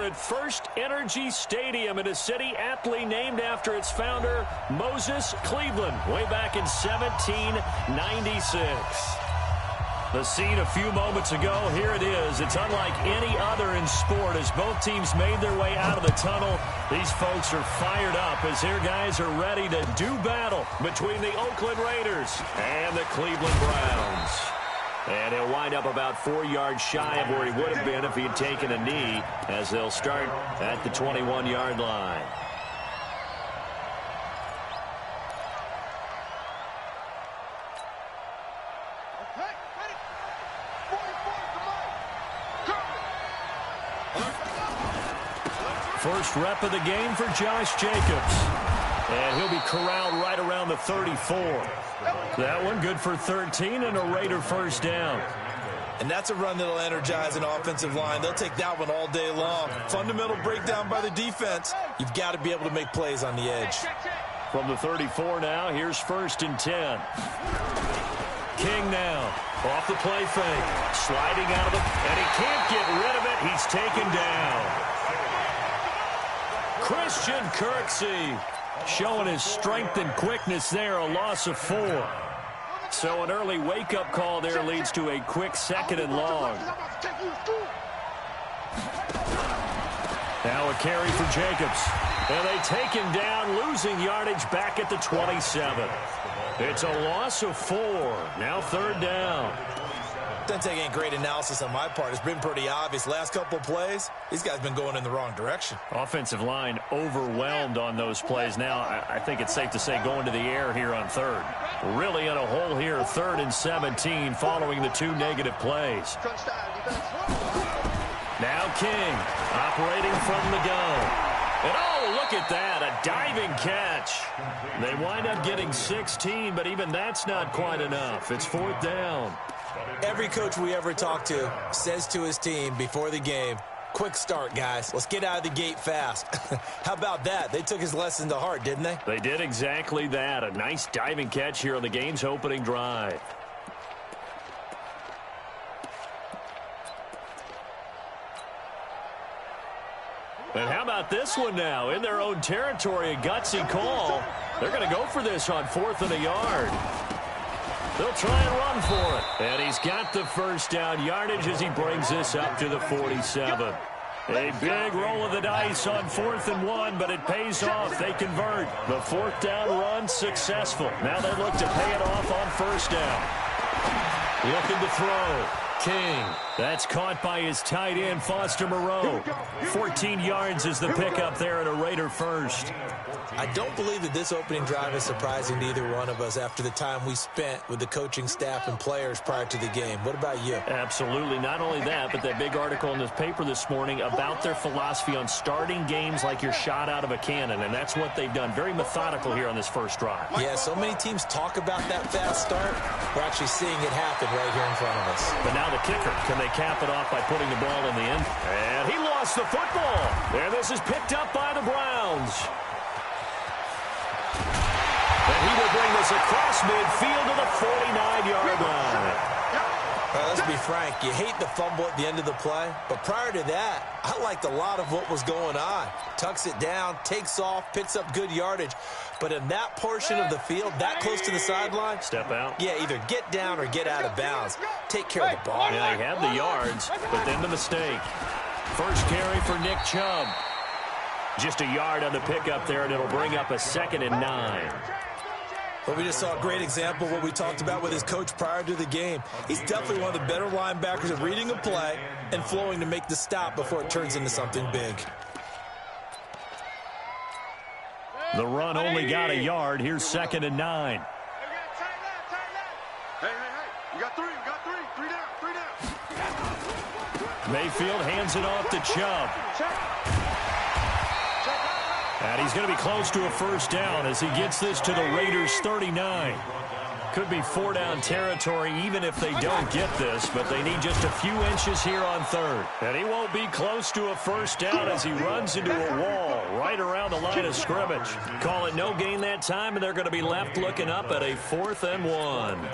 at First Energy Stadium in a city aptly named after its founder, Moses Cleveland, way back in 1796. The scene a few moments ago, here it is. It's unlike any other in sport as both teams made their way out of the tunnel. These folks are fired up as their guys are ready to do battle between the Oakland Raiders and the Cleveland Browns. And he'll wind up about 4 yards shy of where he would have been if he had taken a knee as they'll start at the 21-yard line. First rep of the game for Josh Jacobs. And he'll be corralled right around the 34. That one good for 13 and a Raider first down. And that's a run that'll energize an offensive line. They'll take that one all day long. Fundamental breakdown by the defense. You've got to be able to make plays on the edge. From the 34 now, here's 1st and 10. King now. Off the play fake. Sliding out of it. And he can't get rid of it. He's taken down. Christian Kirksey showing his strength and quickness there, a loss of 4. So an early wake-up call there leads to a quick 2nd and long. Now a carry for Jacobs. And they take him down, losing yardage back at the 27. It's a loss of 4. Now 3rd down. Doesn't take any great analysis on my part. It's been pretty obvious. Last couple of plays, these guys have been going in the wrong direction. Offensive line overwhelmed on those plays. Now, I think it's safe to say going to the air here on 3rd. Really in a hole here, 3rd and 17 following the 2 negative plays. Now King operating from the gun. And oh, look at that, a diving catch. They wind up getting 16, but even that's not quite enough. It's 4th down. Every coach we ever talk to says to his team before the game, quick start, guys. Let's get out of the gate fast. How about that? They took his lesson to heart, didn't they? They did exactly that. A nice diving catch here on the game's opening drive. And how about this one now? In their own territory, a gutsy call. They're going to go for this on 4th and a yard. They'll try and run for it. And he's got the first down yardage as he brings this up to the 47. A big roll of the dice on 4th and 1, but it pays off. They convert. The 4th down run successful. Now they look to pay it off on 1st down. Looking to throw. King. That's caught by his tight end, Foster Moreau. 14 yards is the pickup there at a Raider first. I don't believe that this opening drive is surprising to either one of us after the time we spent with the coaching staff and players prior to the game. What about you? Absolutely. Not only that, but that big article in this paper this morning about their philosophy on starting games like you're shot out of a cannon, and that's what they've done. Very methodical here on this first drive. Yeah, so many teams talk about that fast start. We're actually seeing it happen right here in front of us. But now the kicker. Can they cap it off by putting the ball in the end? And he lost the football. And this is picked up by the Browns. And he will bring this across midfield to the 49-yard line. Let's be frank, you hate the fumble at the end of the play, but prior to that, I liked a lot of what was going on. Tucks it down, takes off, picks up good yardage. But in that portion of the field, that close to the sideline, step out. Yeah, either get down or get out of bounds. Take care of the ball. Yeah, he had the yards, but then the mistake. First carry for Nick Chubb. Just a yard on the pickup there, and it'll bring up a 2nd and 9. Well, we just saw a great example of what we talked about with his coach prior to the game. He's definitely one of the better linebackers at reading a play and flowing to make the stop before it turns into something big. The run only got a yard. Here's 2nd and 9. Hey, you got 3, three down. Mayfield hands it off to Chubb. And he's going to be close to a first down as he gets this to the Raiders' 39. Could be 4-down territory even if they don't get this, but they need just a few inches here on 3rd. And he won't be close to a first down as he runs into a wall right around the line of scrimmage. Call it no gain that time, and they're going to be left looking up at a 4th and 1.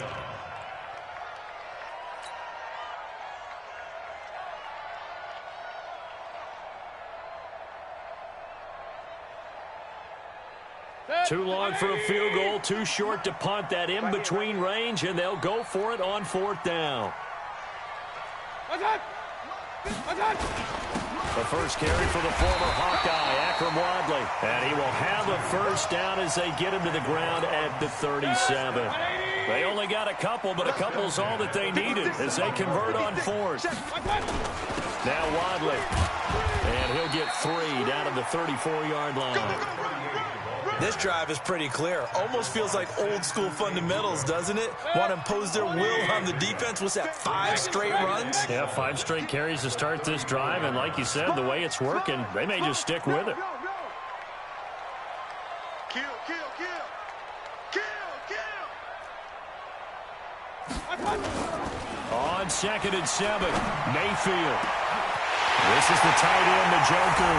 Too long for a field goal, too short to punt. That in-between range, and they'll go for it on 4th down. The first carry for the former Hawkeye, Akram Wadley. And he will have a first down as they get him to the ground at the 37. They only got a couple, but a couple's all that they needed as they convert on 4th. Now Wadley. And he'll get 3 down to the 34-yard line. This drive is pretty clear. Almost feels like old-school fundamentals, doesn't it? Want to impose their will on the defense. What's that, 5 straight runs? Yeah, 5 straight carries to start this drive. And like you said, the way it's working, they may just stick with it. Kill, kill, kill. Kill, kill. On 2nd and 7, Mayfield. This is the tight end, Njoku.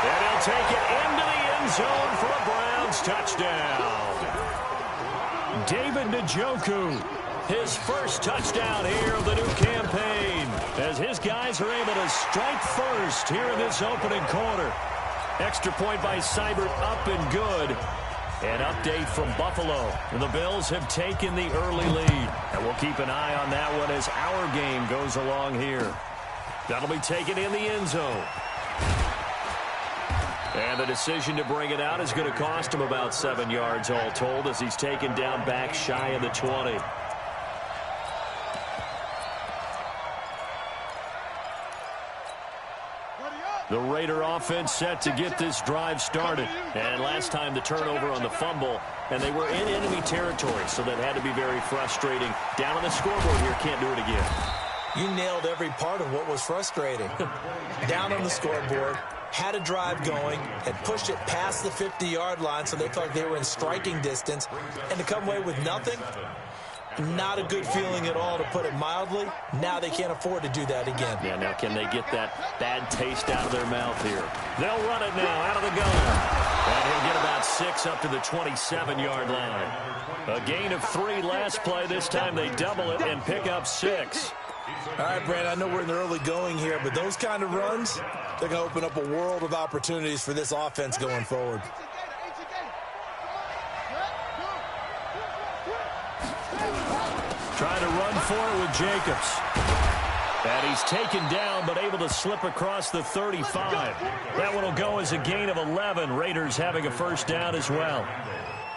And he'll take it into the end zone for a Browns touchdown. David Njoku, his first touchdown here of the new campaign, as his guys are able to strike first here in this opening quarter. Extra point by Seibert, up and good. An update from Buffalo. The Bills have taken the early lead. And we'll keep an eye on that one as our game goes along here. That'll be taken in the end zone. And the decision to bring it out is going to cost him about 7 yards all told as he's taken down back shy of the 20. The Raider offense set to get this drive started. And last time the turnover on the fumble, and they were in enemy territory, so that had to be very frustrating. Down on the scoreboard here, can't do it again. You nailed every part of what was frustrating. Down on the scoreboard, had a drive going, had pushed it past the 50-yard line so they felt like they were in striking distance, and to come away with nothing, not a good feeling at all, to put it mildly. Now they can't afford to do that again. Yeah, now can they get that bad taste out of their mouth here? They'll run it now out of the gun. And he'll get about 6 up to the 27-yard line. A gain of 3 last play. This time they double it and pick up 6. All right, Brad, I know we're in the early going here, but those kind of runs, they're going to open up a world of opportunities for this offense going forward. Trying to run for it with Jacobs. And he's taken down, but able to slip across the 35. That one will go as a gain of 11. Raiders having a first down as well.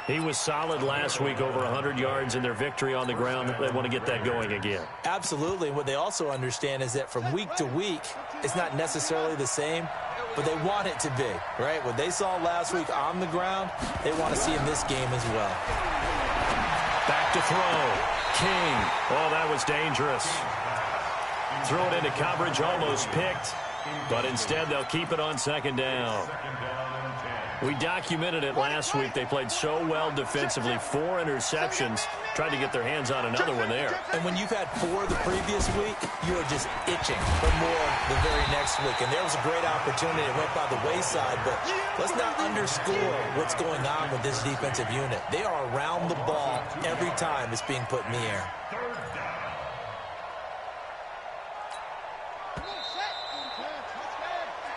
He was solid last week, over 100 yards in their victory on the ground. They want to get that going again. Absolutely. What they also understand is that from week to week, it's not necessarily the same, but they want it to be, right? What they saw last week on the ground, they want to see in this game as well. Back to throw. King. Oh, that was dangerous. Throw it into coverage, almost picked, but instead they'll keep it on 2nd down. We documented it last week. They played so well defensively. 4 interceptions. Tried to get their hands on another one there. And when you've had 4 the previous week, you are just itching for more the very next week. And there was a great opportunity. It went by the wayside, but let's not underscore what's going on with this defensive unit. They are around the ball every time it's being put in the air.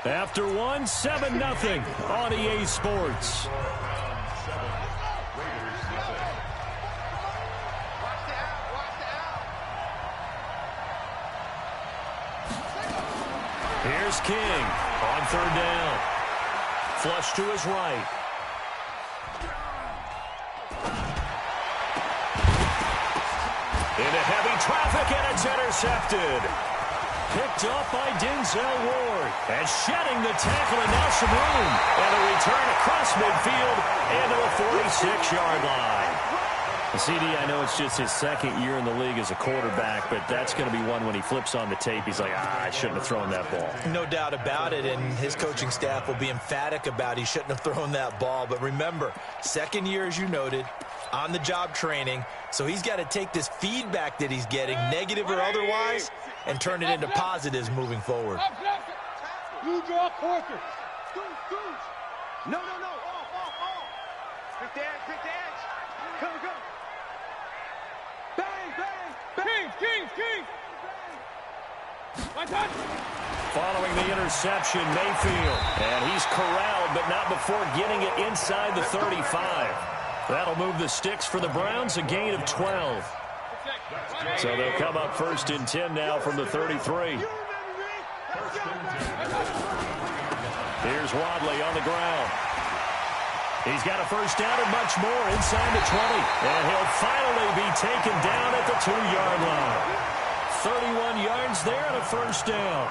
After 1, 7-0 on EA Sports. Here's King on 3rd down. Flush to his right. Into heavy traffic, and it's intercepted. Picked up by Denzel Ward. And shedding the tackle, and now some room. And a return across midfield into the 46-yard line. CD, I know it's just his 2nd year in the league as a quarterback, but that's going to be one when he flips on the tape. He's like, I shouldn't have thrown that ball. No doubt about it, and his coaching staff will be emphatic about he shouldn't have thrown that ball. But remember, 2nd year, as you noted, on-the-job training, so he's got to take this feedback that he's getting, negative or otherwise, and turn it into positives moving forward. You draw Corker. No. Off. Pick the edge. Come. Bang. King. Following the interception, Mayfield. And he's corralled, but not before getting it inside the 35. That'll move the sticks for the Browns, a gain of 12. So they'll come up 1st and 10 now from the 33. Here's Wadley on the ground. He's got a first down and much more inside the 20. And he'll finally be taken down at the 2-yard line. 31 yards there and a first down.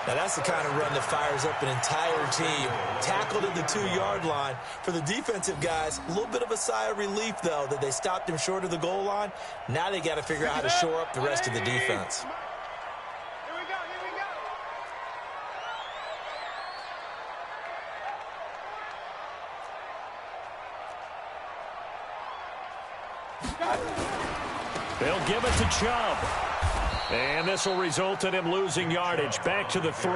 Now, that's the kind of run that fires up an entire team. Tackled at the 2-yard line. For the defensive guys, a little bit of a sigh of relief, though, that they stopped him short of the goal line. Now they got to figure out how to shore up the rest of the defense. Here we go, They'll give it to Chubb. And this will result in him losing yardage back to the 3.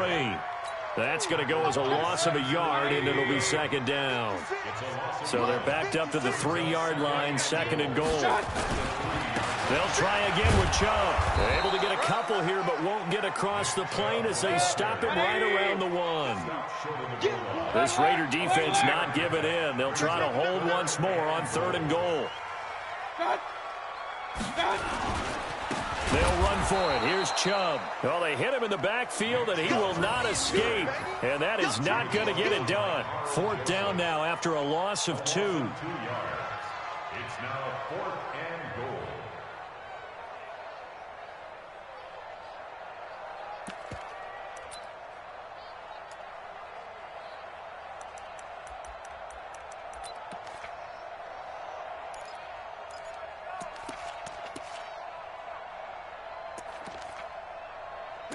That's going to go as a loss of a yard, and it'll be 2nd down. So they're backed up to the 3-yard line, 2nd and goal. They'll try again with Chubb. They're able to get a couple here, but won't get across the plane as they stop him right around the 1. This Raider defense not giving in. They'll try to hold once more on 3rd and goal. They'll run for it. Here's Chubb. Well, they hit him in the backfield, and he will not escape. And that is not going to get it done. 4th down now after a loss of 2. It's now 4th and goal.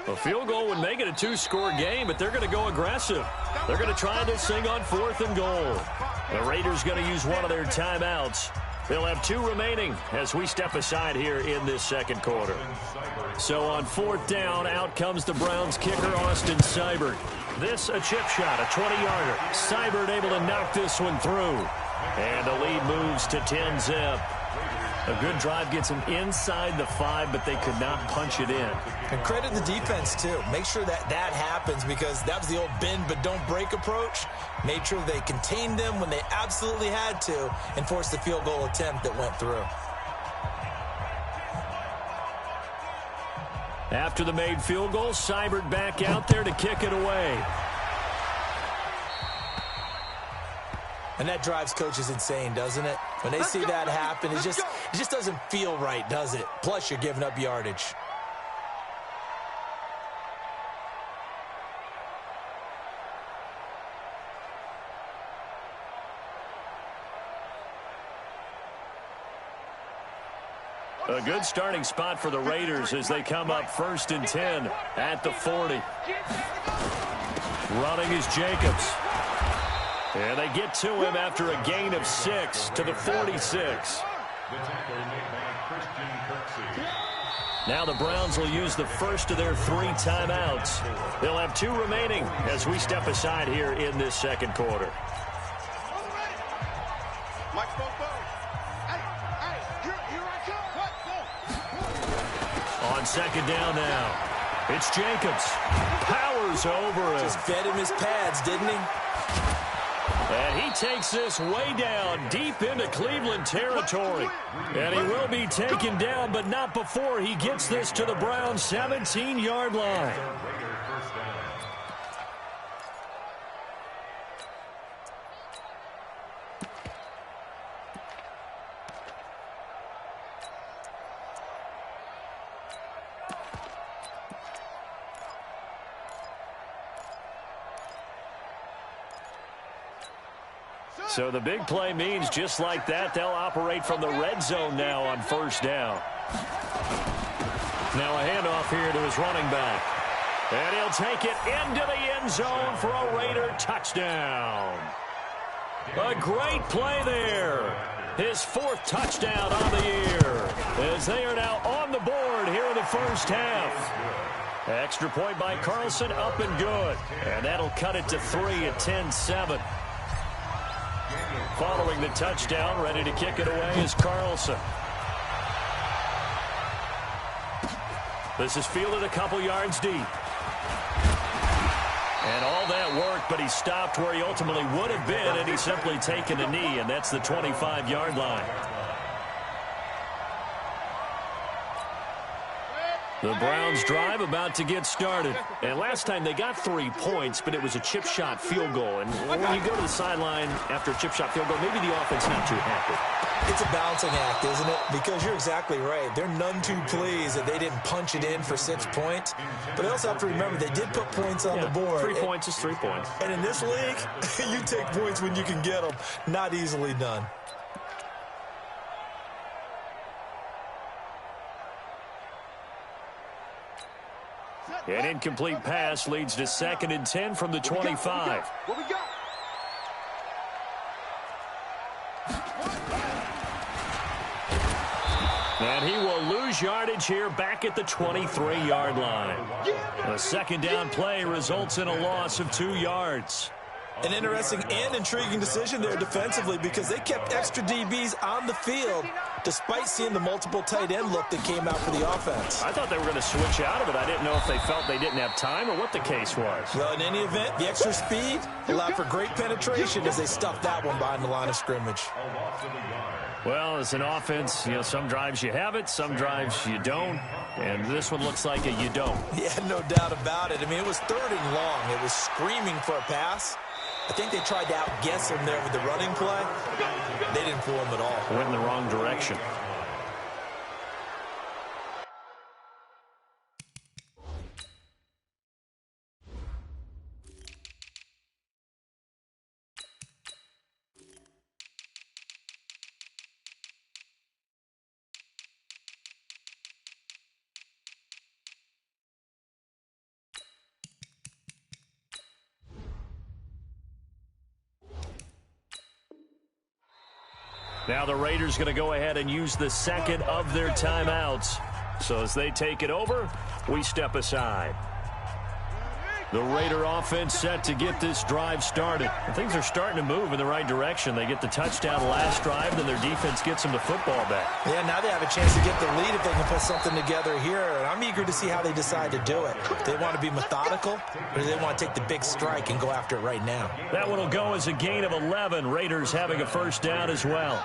A field goal would make it a 2-score game, but they're going to go aggressive. They're going to try this thing on 4th and goal. The Raiders going to use one of their timeouts. They'll have 2 remaining as we step aside here in this 2nd quarter. So on 4th down, out comes the Browns kicker, Austin Seibert. This a chip shot, a 20-yarder. Seibert able to knock this one through. And the lead moves to 10-zip. A good drive gets them inside the 5, but they could not punch it in. And credit the defense, too. Make sure that happens, because that was the old bend but don't break approach. Made sure they contained them when they absolutely had to and forced the field goal attempt that went through. After the made field goal, Seibert back out there to kick it away. And that drives coaches insane, doesn't it? When they see that happen, it just doesn't feel right, does it? Plus, you're giving up yardage. A good starting spot for the Raiders as they come up 1st and 10 at the 40. Running is Jacobs. And they get to him after a gain of 6 to the 46. Now the Browns will use the first of their 3 timeouts. They'll have 2 remaining as we step aside here in this 2nd quarter. On 2nd down now, it's Jacobs. Powers over him. Just fed him his pads, didn't he? And he takes this way down, deep into Cleveland territory. And he will be taken down, but not before he gets this to the Browns' 17-yard line. So the big play means just like that, they'll operate from the red zone now on 1st down. Now a handoff here to his running back. And he'll take it into the end zone for a Raider touchdown. A great play there. His 4th touchdown on the year as they are now on the board here in the 1st half. Extra point by Carlson, up and good. And that'll cut it to 3 at 10-7. Following the touchdown, ready to kick it away is Carlson. This is fielded a couple yards deep. And all that work, but he stopped where he ultimately would have been, and he's simply taken a knee, and that's the 25-yard line. The Browns drive about to get started. And last time they got 3 points, but it was a chip shot field goal. And when you go to the sideline after a chip shot field goal, maybe the offense not too happy. It's a balancing act, isn't it? Because you're exactly right. They're none too pleased that they didn't punch it in for 6 points. But they also have to remember they did put points on the board. 3 points is 3 points. And in this league, you take points when you can get them. Not easily done. An incomplete pass leads to 2nd and 10 from the 25. What we got? And he will lose yardage here back at the 23-yard line. A 2nd down play results in a loss of 2 yards. An interesting and intriguing decision there defensively because they kept extra DBs on the field despite seeing the multiple tight end look that came out for the offense. I thought they were going to switch out of it. I didn't know if they felt they didn't have time or what the case was. Well, in any event, the extra speed allowed for great penetration as they stuffed that one behind the line of scrimmage. Well, as an offense, some drives you have it, some drives you don't, and this one looks like a you don't. Yeah, no doubt about it. I mean, it was 3rd and long. It was screaming for a pass. I think they tried to outguess him there with the running play. They didn't fool him at all. Went in the wrong direction. Now the Raiders going to go ahead and use the 2nd of their timeouts. So as they take it over, we step aside. The Raider offense set to get this drive started. And things are starting to move in the right direction. They get the touchdown last drive, then their defense gets them the football back. Yeah, now they have a chance to get the lead if they can put something together here. And I'm eager to see how they decide to do it. Do they want to be methodical, or do they want to take the big strike and go after it right now? That one will go as a gain of 11. Raiders having a 1st down as well.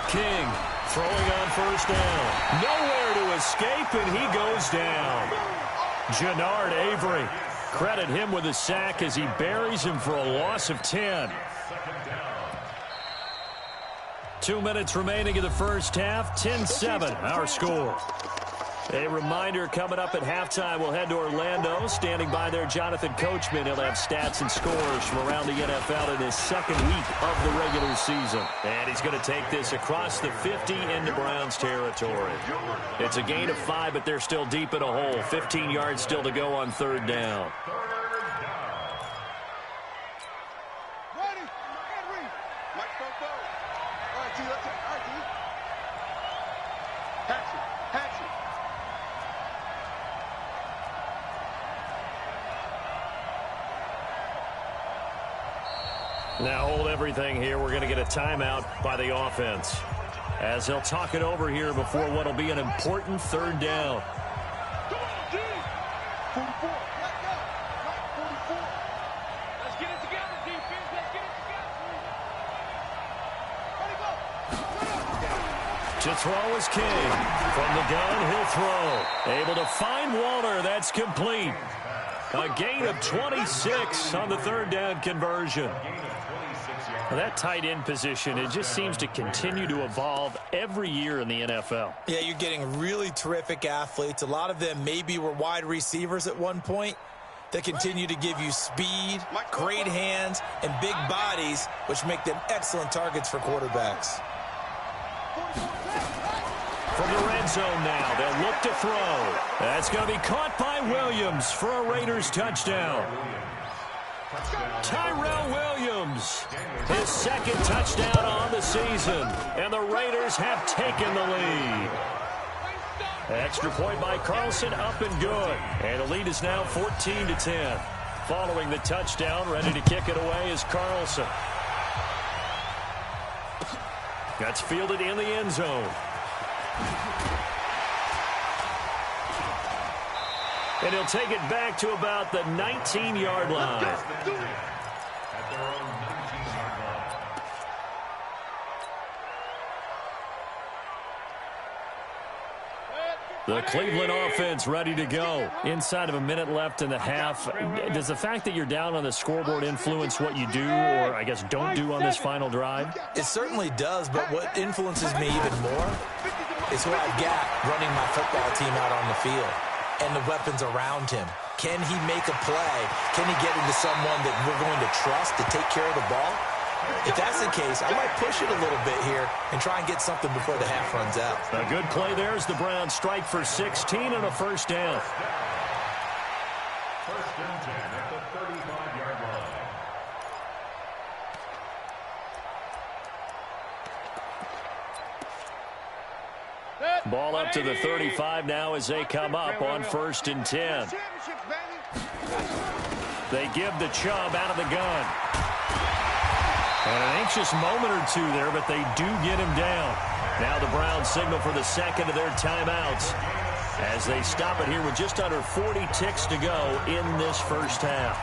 King throwing on 1st down. Nowhere to escape, and he goes down. Jannard Avery. Credit him with a sack as he buries him for a loss of 10. 2 minutes remaining in the 1st half. 10-7, our score. A reminder coming up at halftime, we'll head to Orlando. Standing by there, Jonathan Coachman. He'll have stats and scores from around the NFL in his 2nd week of the regular season. And he's going to take this across the 50 into Browns territory. It's a gain of 5, but they're still deep in a hole. 15 yards still to go on 3rd down. Now hold everything here. We're going to get a timeout by the offense as they'll talk it over here before what will be an important 3rd down. Come on, D. 44. Right, 44. Let's get it together, defense. Let's get it together. To throw is King. From the gun, he'll throw. Able to find Walter. That's complete. A gain of 26 on the 3rd down conversion. Well, that tight end position, it just seems to continue to evolve every year in the NFL. Yeah, you're getting really terrific athletes. A lot of them maybe were wide receivers at one point. They continue to give you speed, great hands, and big bodies, which make them excellent targets for quarterbacks. From the red zone now, they'll look to throw. That's going to be caught by Williams for a Raiders touchdown. Tyrell Williams, his 2nd touchdown on the season, and the Raiders have taken the lead. Extra point by Carlson, up and good, and the lead is now 14-10. Following the touchdown, ready to kick it away is Carlson. That's fielded in the end zone. And he'll take it back to about the 19-yard line. At their own 19-yard line. The Cleveland offense ready to go. Inside of a minute left in the half. Does the fact that you're down on the scoreboard influence what you do, or I guess don't do on this final drive? It certainly does, but what influences me even more is who I've got running my football team out on the field and the weapons around him. Can he make a play? Can he get into someone that we're going to trust to take care of the ball? If that's the case, I might push it a little bit here and try and get something before the half runs out. A good play there as the Browns strike for 16 and a first down. First and 10 at the 35-yard line. Ball up to the 35 now as they come up on first and 10. They give the Chubb out of the gun. And an anxious moment or two there, but they do get him down. Now the Browns signal for the second of their timeouts as they stop it here with just under 40 ticks to go in this first half.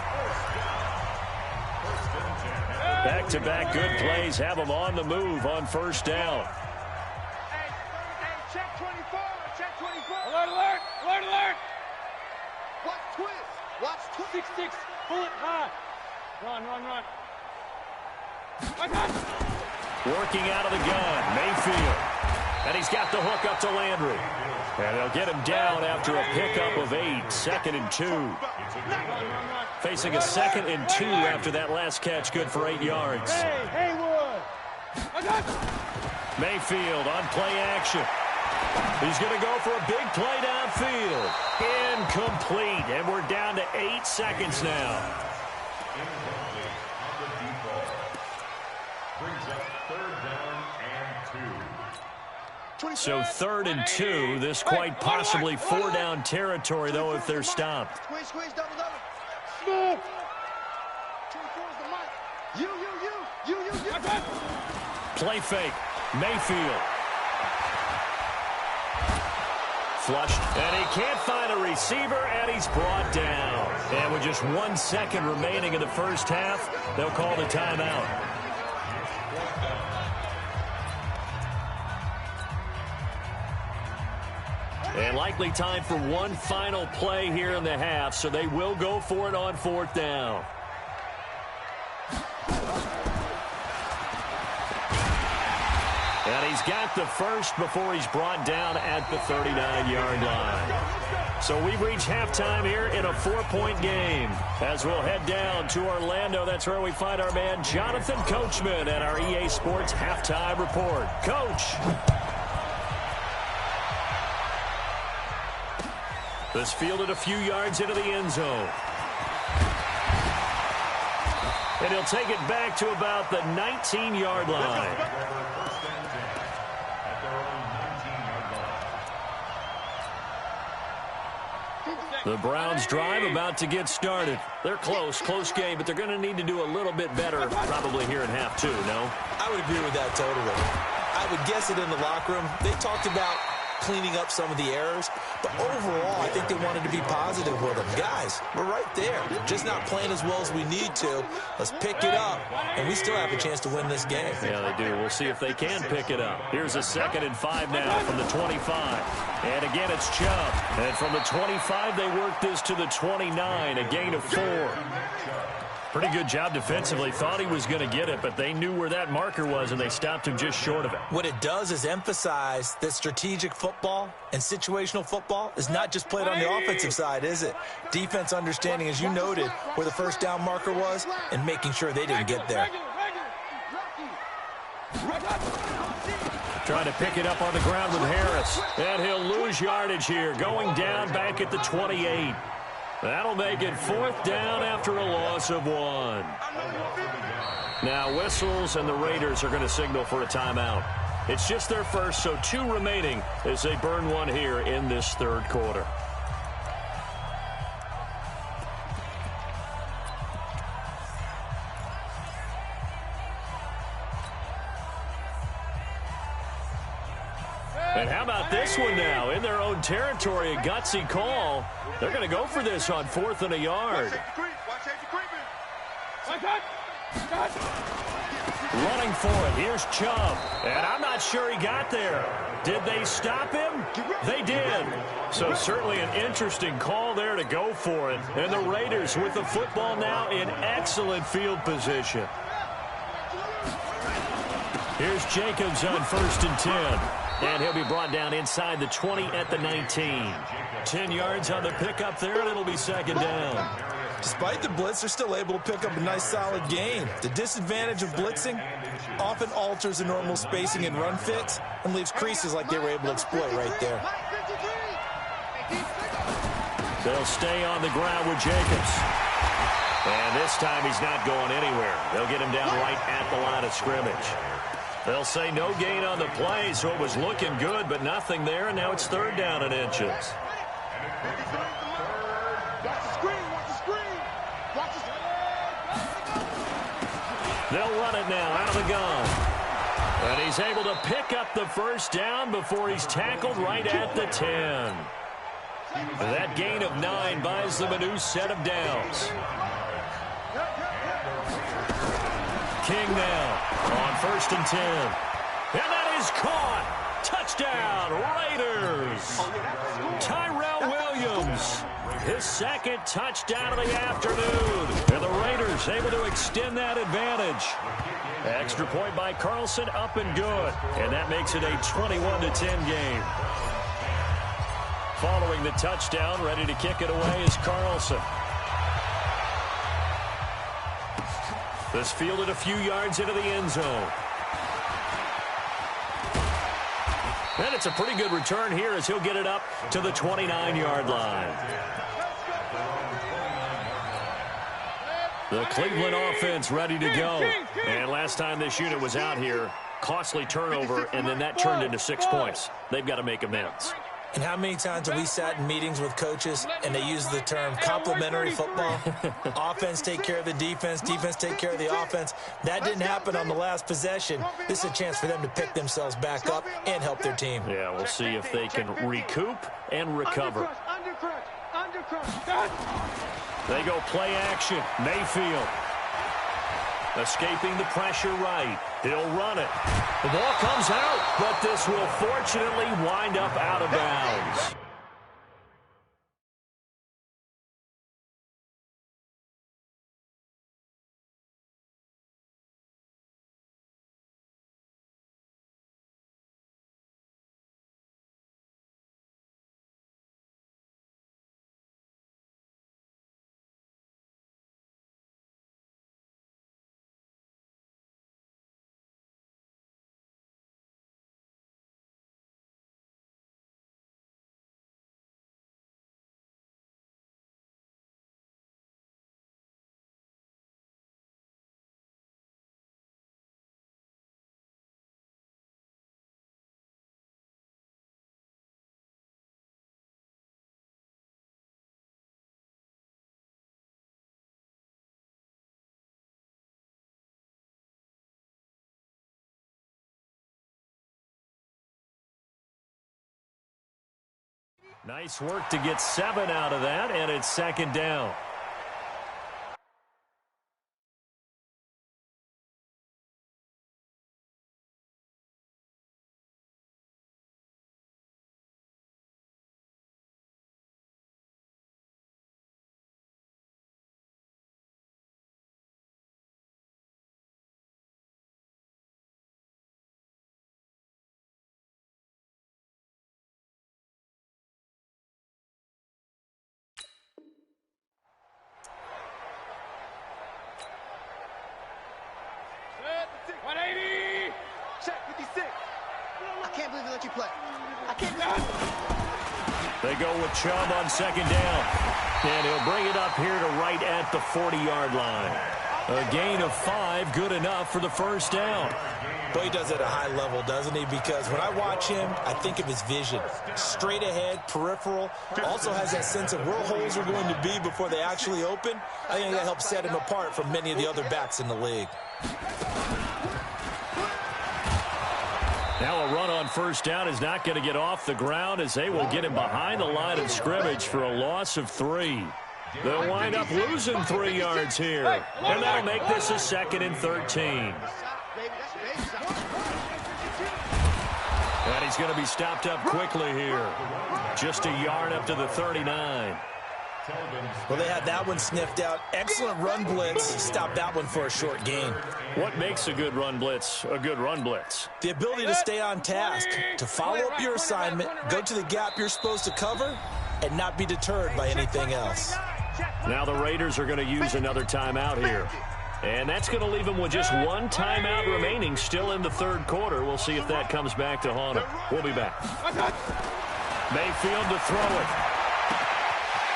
Back-to-back good plays have them on the move on first down. Check 24. Check 24. Alert, alert. Alert, alert. Watch twist. Watch twist. 6-6. Pull it high. Run, run, run. Working out of the gun, Mayfield. And he's got the hook up to Landry. And they'll get him down after a pickup of 8. 2nd and 2. Facing a 2nd and 2 after that last catch, good for 8 yards. Hey, Haywood. Mayfield on play action. He's going to go for a big play downfield. Incomplete. And we're down to 8 seconds now. Brings up third down and 2. So 3rd and 2. This quite possibly 4-down territory, though, if they're stopped. Squeeze, squeeze, double, double. Smooth. 24 is the mic. You. Play fake. Mayfield. Flushed. And he can't find a receiver, and he's brought down. And with just 1 second remaining in the first half, they'll call the timeout. And likely time for one final play here in the half, so they will go for it on 4th down. And he's got the first before he's brought down at the 39-yard line. So we've reached halftime here in a 4-point game. As we'll head down to Orlando, that's where we find our man Jonathan Coachman at our EA Sports Halftime Report. Coach. This fielded a few yards into the end zone. And he'll take it back to about the 19-yard line. The Browns drive about to get started. They're close game, but they're going to need to do a little bit better probably here in half 2, no? I would agree with that totally. I would guess it in the locker room. They talked about cleaning up some of the errors, but overall, I think they wanted to be positive with them. Guys, we're right there. Just not playing as well as we need to. Let's pick it up, and we still have a chance to win this game. Yeah, they do. We'll see if they can pick it up. Here's a 2nd and 5 now from the 25. And again, it's Chubb. And from the 25, they work this to the 29, a gain of 4. Pretty good job defensively. Thought he was going to get it, but they knew where that marker was, and they stopped him just short of it. What it does is emphasize that strategic football and situational football is not just played on the offensive side, is it? Defense understanding, as you noted, where the first down marker was and making sure they didn't get there. Trying to pick it up on the ground with Harris. And he'll lose yardage here, going down back at the 28. That'll make it 4th down after a loss of 1. Now whistles, and the Raiders are going to signal for a timeout. It's just their first, so 2 remaining as they burn one here in this 3rd quarter. own territory, a gutsy call. They're going to go for this on 4th and a yard. Running for it. Here's Chubb. And I'm not sure he got there. Did they stop him? They did. So certainly an interesting call there to go for it. And the Raiders with the football now in excellent field position. Here's Jacobs on 1st and 10. And he'll be brought down inside the 20 at the 19. 10 yards on the pickup there, and it'll be 2nd down. Despite the blitz, they're still able to pick up a nice, solid gain. The disadvantage of blitzing often alters the normal spacing and run fits and leaves creases like they were able to exploit right there. They'll stay on the ground with Jacobs. And this time he's not going anywhere. They'll get him down right at the line of scrimmage. They'll say no gain on the play, so it was looking good, but nothing there, and now it's 3rd down and inches. They'll run it now out of the gun. And he's able to pick up the 1st down before he's tackled right at the 10. That gain of 9 buys them a new set of downs. King now on 1st and 10. And that is caught. Touchdown, Raiders. Tyrell Williams, his 2nd touchdown of the afternoon. And the Raiders able to extend that advantage. Extra point by Carlson, up and good. And that makes it a 21-10 game. Following the touchdown, ready to kick it away is Carlson. This fielded a few yards into the end zone. And it's a pretty good return here as he'll get it up to the 29-yard line. The Cleveland offense ready to go. And last time this unit was out here, costly turnover, and then that turned into 6 points. They've got to make amends. And how many times have we sat in meetings with coaches and they use the term complementary football? Offense take care of the defense, defense take care of the offense. That didn't happen on the last possession. This is a chance for them to pick themselves back up and help their team. Yeah, we'll see if they can recoup and recover. They go play action. Mayfield escaping the pressure right. He'll run it. The ball comes out, but this will fortunately wind up out of bounds. Nice work to get 7 out of that, and it's 2nd down. They go with Chubb on 2nd down. And he'll bring it up here to right at the 40-yard line. A gain of 5, good enough for the 1st down. Boy, he does it at a high level, doesn't he? Because when I watch him, I think of his vision. Straight ahead, peripheral. Also has that sense of where holes are going to be before they actually open. I think that helps set him apart from many of the other backs in the league. Now a run on first down is not going to get off the ground as they will get him behind the line of scrimmage for a loss of 3. They'll wind up losing 3 yards here, and that'll make this a 2nd and 13. And he's going to be stopped up quickly here. Just a yard up to the 39. Well, they had that one sniffed out. Excellent run blitz. Stop that one for a short gain. What makes a good run blitz a good run blitz? The ability to stay on task, to follow up your assignment, go to the gap you're supposed to cover, and not be deterred by anything else. Now the Raiders are going to use another timeout here. And that's going to leave them with just 1 timeout remaining still in the 3rd quarter. We'll see if that comes back to haunt them. We'll be back. Mayfield to throw it.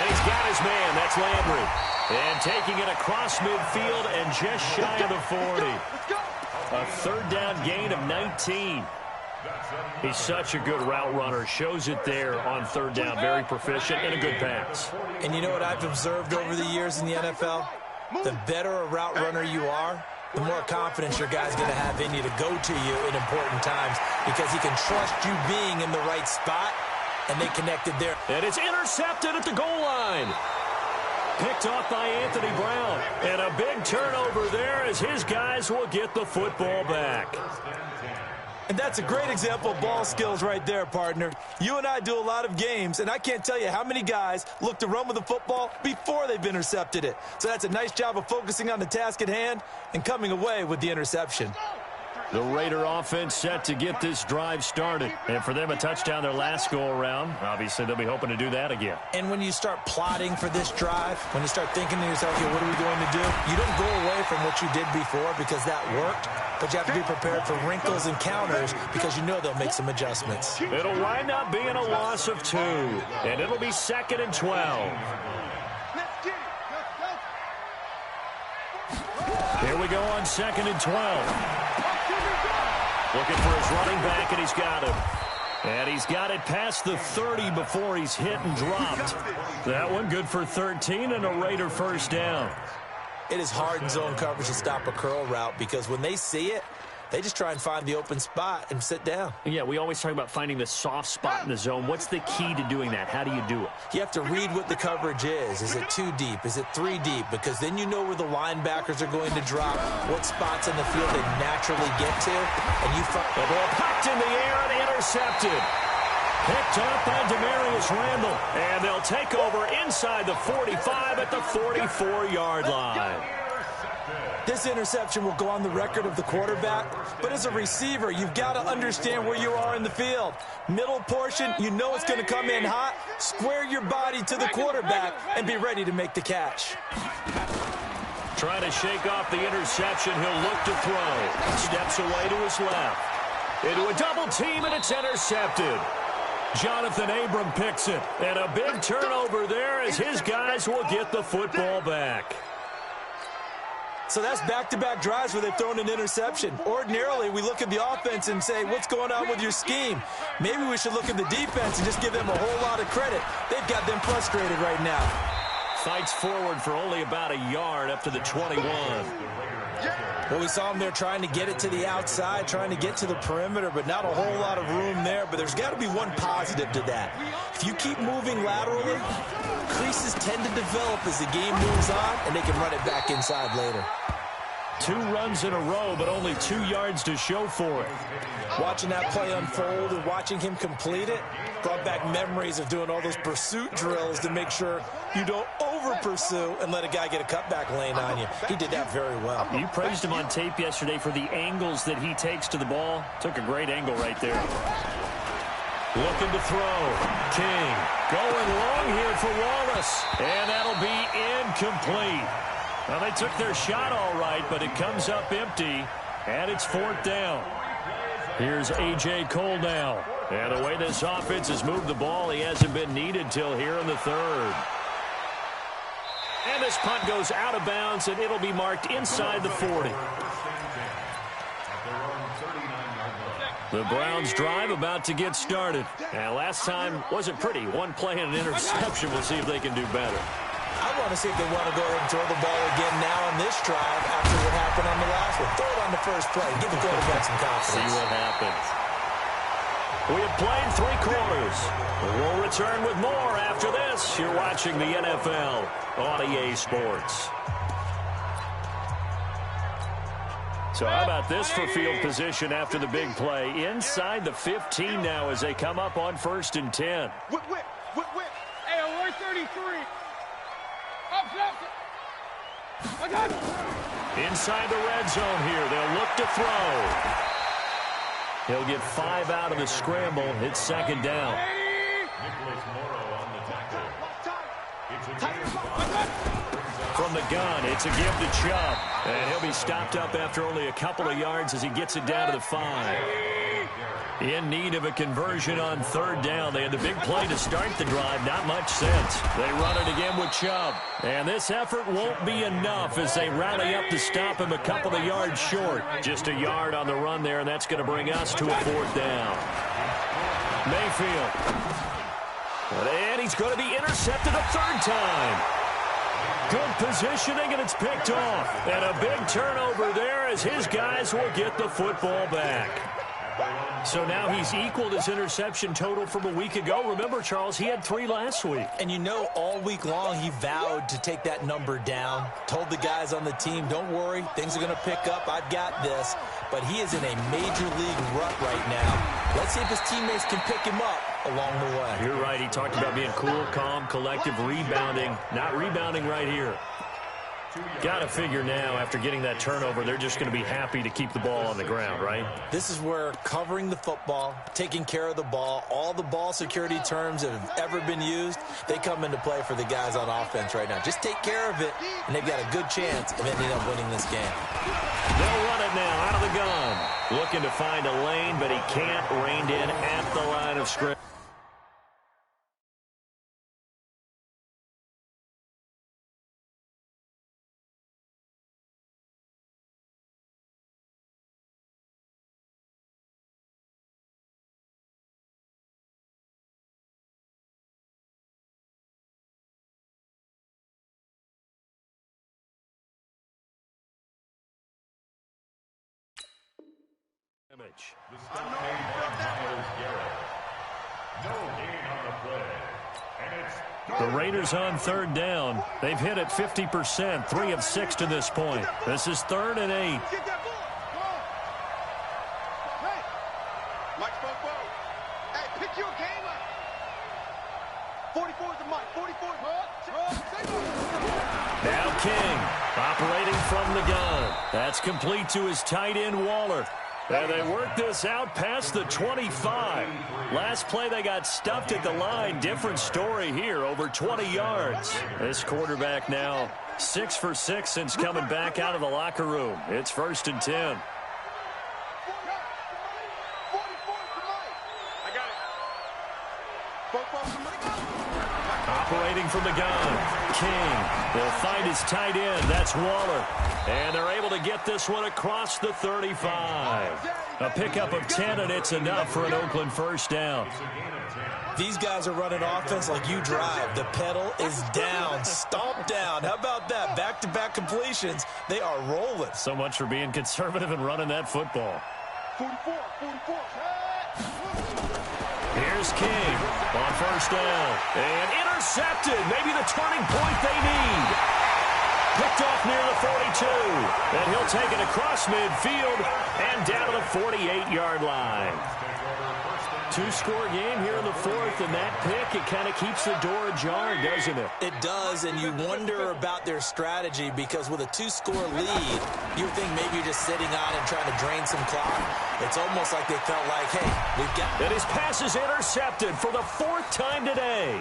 And he's got his man. That's Landry. And taking it across midfield and just shy of the 40. A 3rd down gain of 19. He's such a good route runner. Shows it there on 3rd down. Very proficient and a good pass. And you know what I've observed over the years in the NFL? The better a route runner you are, the more confidence your guy's going to have in you to go to you in important times because he can trust you being in the right spot, and they connected there. And it's intercepted at the goal line. Picked off by Anthony Brown. And a big turnover there as his guys will get the football back. And that's a great example of ball skills right there, partner. You and I do a lot of games, and I can't tell you how many guys look to run with the football before they've intercepted it. So that's a nice job of focusing on the task at hand and coming away with the interception. The Raider offense set to get this drive started. And for them, a touchdown their last go-around. Obviously, they'll be hoping to do that again. And when you start plotting for this drive, when you start thinking to yourself, okay, what are we going to do? You don't go away from what you did before because that worked, but you have to be prepared for wrinkles and counters because you know they'll make some adjustments. It'll wind up being a loss of 2, and it'll be 2nd and 12. Here we go on 2nd and 12. Looking for his running back, and he's got him. And he's got it past the 30 before he's hit and dropped. That one good for 13 and a Raider first down. It is hard in zone coverage to stop a curl route because when they see it, they just try and find the open spot and sit down. Yeah, we always talk about finding the soft spot in the zone. What's the key to doing that? How do you do it? You have to read what the coverage is. Is it 2 deep? Is it 3 deep? Because then you know where the linebackers are going to drop, what spots in the field they naturally get to, and you find the ball popped in the air and intercepted. Picked up by Demarius Randall, and they'll take over inside the 45 at the 44-yard line. This interception will go on the record of the quarterback, but as a receiver, you've got to understand where you are in the field. Middle portion, you know it's going to come in hot. Square your body to the quarterback and be ready to make the catch. Trying to shake off the interception, he'll look to throw. Steps away to his left. Into a double team, and it's intercepted. Jonathan Abram picks it, and a big turnover there as his guys will get the football back. So that's back-to-back drives where they've thrown an interception. Ordinarily, we look at the offense and say, what's going on with your scheme? Maybe we should look at the defense and just give them a whole lot of credit. They've got them frustrated right now. Fights forward for only about a yard up to the 21. Well, we saw them there trying to get it to the outside, trying to get to the perimeter, but not a whole lot of room there. But there's got to be one positive to that. If you keep moving laterally, creases tend to develop as the game moves on, and they can run it back inside later. 2 runs in a row, but only 2 yards to show for it. Watching that play unfold and watching him complete it brought back memories of doing all those pursuit drills to make sure you don't over-pursue and let a guy get a cutback lane on you. He did that very well. You praised him on tape yesterday for the angles that he takes to the ball. Took a great angle right there. Looking to throw. King going long here for Wallace. And that'll be incomplete. Well, they took their shot all right, but it comes up empty. And it's 4th down. Here's A.J. Cole now. And the way this offense has moved the ball, he hasn't been needed till here in the 3rd. And this punt goes out of bounds, and it'll be marked inside the 40. The Browns drive about to get started. And last time wasn't pretty. 1 play and an interception. We'll see if they can do better. I want to see if they want to go ahead and throw the ball again now on this drive after what happened on the last one. Throw it on the first play. Give the quarterback some confidence. See what happens. We have played 3 quarters. We'll return with more after this. You're watching the NFL on EA Sports. So how about this for field position after the big play? Inside the 15 now as they come up on 1st and 10. Whip. Hey, alert 33. Up. I got it. Inside the red zone here. They'll look to throw. He'll get 5 out of the scramble. It's 2nd down. From the gun, it's a give to Chubb. And he'll be stopped up after only a couple of yards as he gets it down to the 5. In need of a conversion on 3rd down. They had the big play to start the drive. Not much sense. They run it again with Chubb. And this effort won't be enough as they rally up to stop him a couple of yards short. Just a yard on the run there, and that's going to bring us to a 4th down. Mayfield. And he's going to be intercepted a 3rd time. Good positioning, and it's picked off. And a big turnover there as his guys will get the football back. So now he's equaled his interception total from a week ago. Remember, Charles, he had 3 last week. And you know, all week long he vowed to take that number down. Told the guys on the team, don't worry, things are going to pick up. I've got this. But he is in a major league rut right now. Let's see if his teammates can pick him up along the way. You're right. He talked about being cool, calm, collective, rebounding. Not rebounding right here. Got to figure now, after getting that turnover, they're just going to be happy to keep the ball on the ground, right? This is where covering the football, taking care of the ball, all the ball security terms that have ever been used, they come into play for the guys on offense right now. Just take care of it, and they've got a good chance of ending up winning this game. They'll run it now out of the gun. Looking to find a lane, but he can't. Reined in at the line of scrimmage. The stop made by Myles Garrett. No gain on the play. And it's the Raiders on 3rd down. They've hit it 50%, 3 of 6 to this point. This is 3rd and 8. Get that ball. Hey, Mike Spoke. Hey, pick your game up. 44 is the mic. 44 is Now King operating from the gun. That's complete to his tight end, Waller. And they work this out past the 25. Last play, they got stuffed at the line. Different story here, over 20 yards. This quarterback now 6 for 6 since coming back out of the locker room. It's 1st and 10. Operating from the gun, King will find his tight end. That's Waller. And they're able to get this one across the 35. A pickup of 10, and it's enough for an Oakland 1st down. These guys are running offense like you drive. The pedal is down, stomped down. How about that? Back-to-back completions. They are rolling. So much for being conservative and running that football. 44. Here's King on 1st down. And intercepted. Maybe the turning point they need. Picked off near the 42. And he'll take it across midfield and down to the 48-yard line. 2-score game here in the 4th, and that pick, it kind of keeps the door ajar, doesn't it? It does, and you wonder about their strategy because with a 2-score lead, you think maybe you're just sitting on and trying to drain some clock. It's almost like they felt like, hey, we've got... And his pass is intercepted for the 4th time today.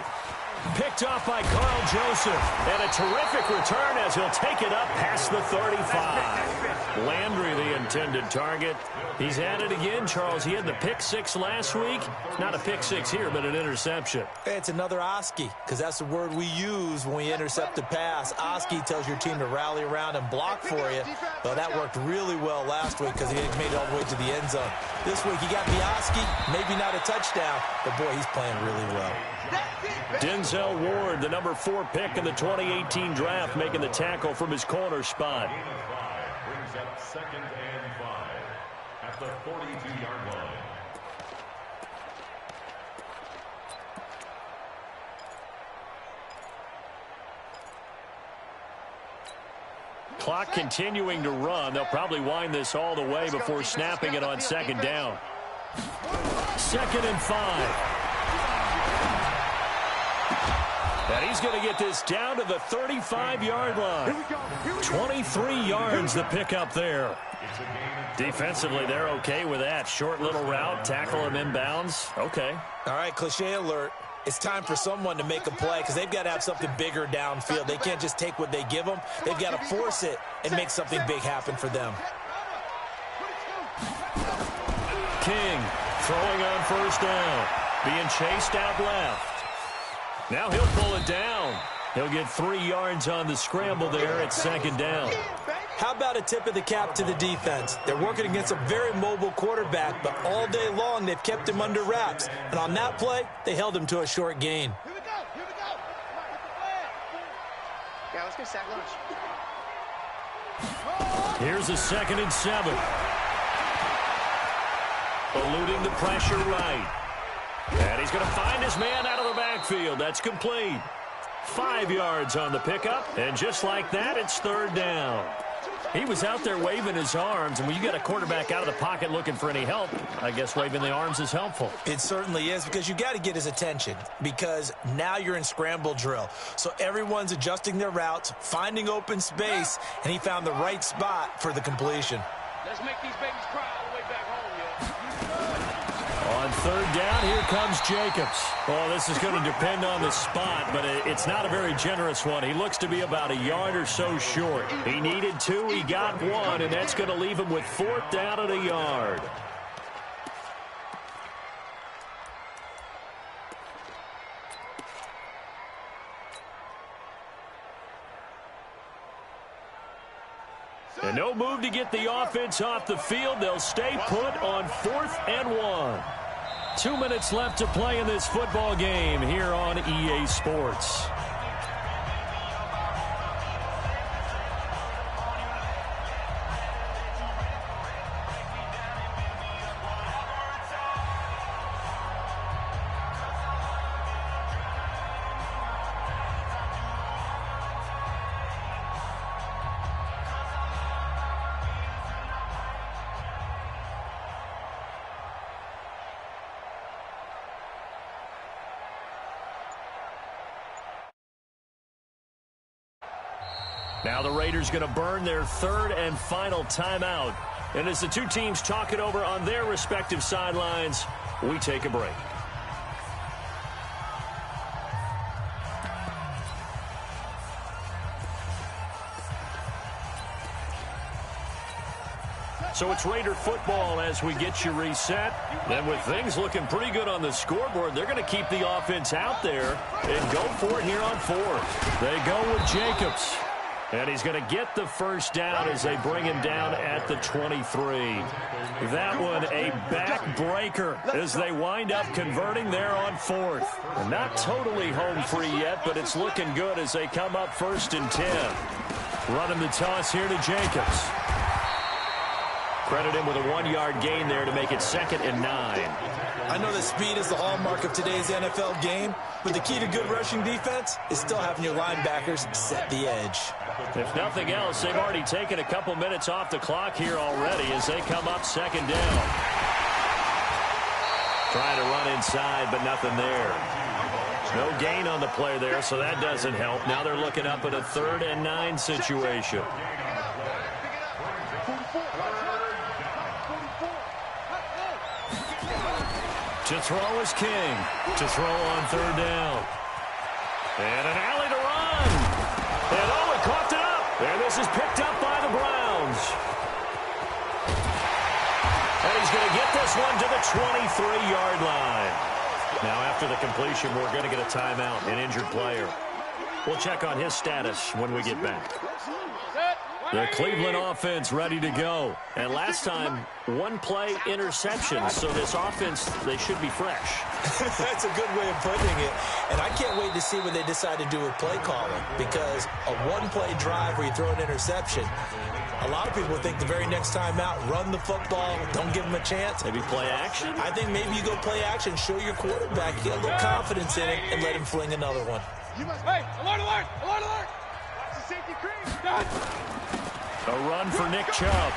Picked off by Carl Joseph. And a terrific return as he'll take it up past the 35. Landry, the intended target. He's at it again, Charles. He had the pick 6 last week. Not a pick 6 here, but an interception. It's another Oski, because that's the word we use when we intercept a pass. Oski tells your team to rally around and block for you. Well, that worked really well last week because he made it all the way to the end zone. This week he got the Oski, maybe not a touchdown, but boy, he's playing really well. Denzel Ward, the number 4 pick in the 2018 draft, making the tackle from his corner spot. brings up 2nd and 5 at the 42-yard line. Clock continuing to run. They'll probably wind this all the way before snapping it on second down. 2nd and 5. And he's going to get this down to the 35-yard line. 23 yards the pickup there. Defensively, they're okay with that. Short little route, tackle him inbounds. Okay. All right, cliche alert. It's time for someone to make a play because they've got to have something bigger downfield. They can't just take what they give them. They've got to force it and make something big happen for them. King throwing on 1st down. Being chased out left. Now he'll pull it down. He'll get 3 yards on the scramble there at 2nd down. How about a tip of the cap to the defense? They're working against a very mobile quarterback, but all day long they've kept him under wraps. And on that play, they held him to a short gain. Here we go. Here we go. Come on, get the flag. Yeah, let's get sack lunch. Here's a 2nd and 7. Eluding the pressure right. And he's going to find his man out of the backfield. That's complete. 5 yards on the pickup. And just like that, it's 3rd down. He was out there waving his arms, and when you get a quarterback out of the pocket looking for any help, I guess waving the arms is helpful. It certainly is, because you got to get his attention, because now you're in scramble drill. So everyone's adjusting their routes, finding open space, and he found the right spot for the completion. Let's make these babies cry all the way back home, yo. On 3rd down, here comes Jacobs. Well, this is going to depend on the spot, but it's not a very generous one. He looks to be about a yard or so short. He needed 2, he got 1, and that's going to leave him with 4th down and a yard. And no move to get the offense off the field. They'll stay put on 4th and 1. 2 minutes left to play in this football game here on EA Sports. Now the Raiders going to burn their 3rd and final timeout. And as the two teams talk it over on their respective sidelines, we take a break. So it's Raider football as we get you reset. Then with things looking pretty good on the scoreboard, they're going to keep the offense out there and go for it here on 4th. They go with Jacobs. And he's going to get the 1st down as they bring him down at the 23. That one a backbreaker as they wind up converting there on 4th. And not totally home free yet, but it's looking good as they come up 1st and 10. Running the toss here to Jacobs. Credit him with a 1-yard gain there to make it 2nd and 9. I know that speed is the hallmark of today's NFL game, but the key to good rushing defense is still having your linebackers set the edge. If nothing else, they've already taken a couple minutes off the clock here already as they come up 2nd down. Trying to run inside, but nothing there. No gain on the play there, so that doesn't help. Now they're looking up at a 3rd and 9 situation. To throw is King. To throw on 3rd down. And an alley to run. And oh, it coughed it up. And this is picked up by the Browns. And he's going to get this one to the 23-yard line. Now after the completion, we're going to get a timeout, an injured player. We'll check on his status when we get back. The Cleveland offense ready to go. And last time, 1-play interception. So this offense, they should be fresh. That's a good way of putting it. And I can't wait to see what they decide to do with play calling. Because a 1-play drive where you throw an interception, a lot of people think the very next time out, run the football, don't give them a chance. Maybe play action? I think maybe you go play action, show your quarterback, get a little confidence in it, and let him fling another one. Hey, alert, alert, alert, alert! Watch the safety cream. Done. A run for Nick Chubb.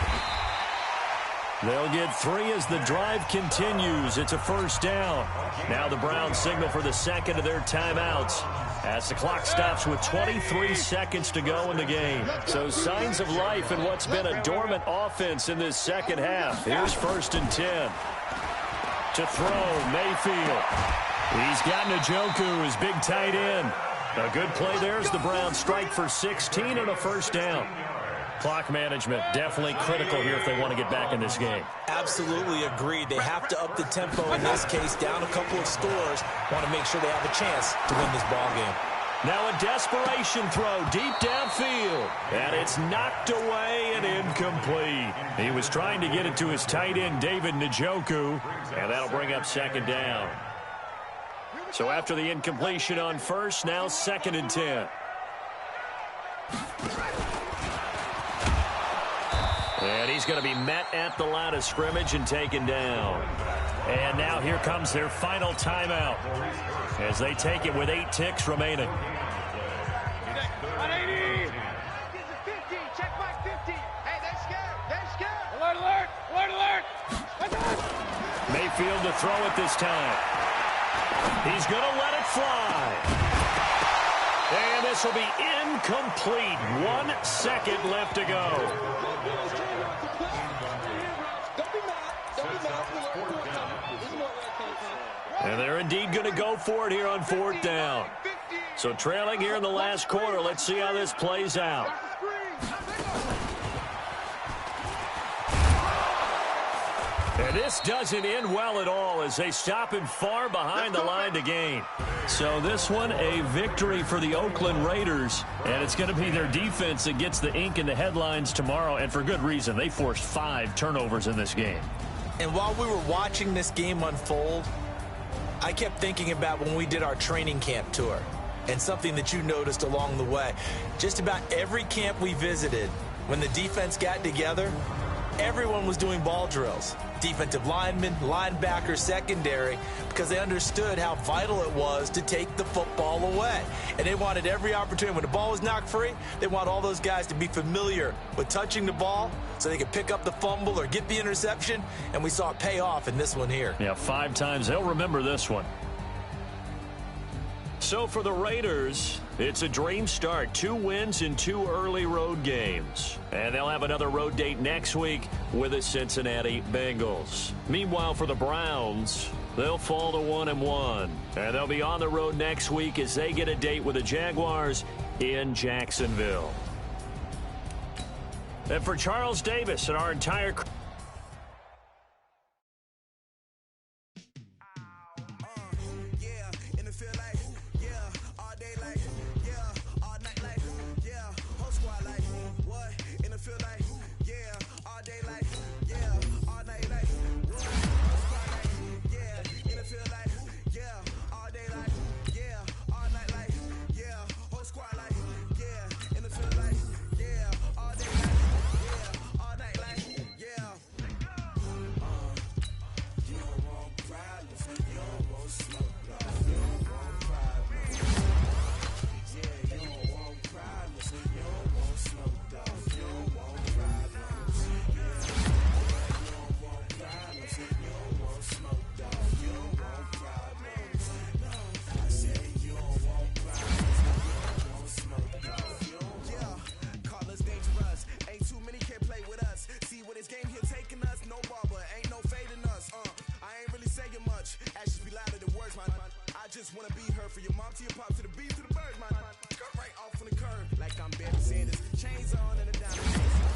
They'll get 3 as the drive continues. It's a first down. Now the Browns signal for the second of their timeouts as the clock stops with 23 seconds to go in the game. So signs of life in what's been a dormant offense in this second half. Here's 1st and 10. To throw, Mayfield. He's got Njoku, his big tight end. A good play there as the Browns strike for 16 and a first down. Clock management definitely critical here if they want to get back in this game. Absolutely agreed. They have to up the tempo in this case, down a couple of scores. Want to make sure they have a chance to win this ball game. Now a desperation throw deep downfield. And it's knocked away and incomplete. He was trying to get it to his tight end, David Njoku. And that'll bring up 2nd down. So after the incompletion on first, now 2nd and 10. And he's going to be met at the line of scrimmage and taken down. And now here comes their final timeout as they take it with 8 ticks remaining. 180. 50. Check back 50. Hey, they're scared. They're scared. Alert, alert. Alert, alert. Mayfield to throw it this time. He's going to let it fly. And this will be incomplete. 1 second left to go. And they're indeed going to go for it here on 4th down. So trailing here in the last quarter. Let's see how this plays out. And this doesn't end well at all as they stop him far behind the line to gain. So this one, a victory for the Oakland Raiders. And it's going to be their defense that gets the ink in the headlines tomorrow. And for good reason. They forced 5 turnovers in this game. And while we were watching this game unfold, I kept thinking about when we did our training camp tour and something that you noticed along the way. Just about every camp we visited, when the defense got together, everyone was doing ball drills. Defensive linemen, linebackers, secondary, because they understood how vital it was to take the football away. And they wanted every opportunity. When the ball was knocked free, they want all those guys to be familiar with touching the ball so they could pick up the fumble or get the interception. And we saw it pay off in this one here. Yeah, 5 times. They'll remember this one. So for the Raiders, it's a dream start. 2 wins in 2 early road games. And they'll have another road date next week with the Cincinnati Bengals. Meanwhile, for the Browns, they'll fall to 1-1. And they'll be on the road next week as they get a date with the Jaguars in Jacksonville. And for Charles Davis and our entire crew, just wanna be her for your mom to your pop to the beat to the birds, man. Cut right off on the curb like I'm Barry Sanders. Chains on and a diamond.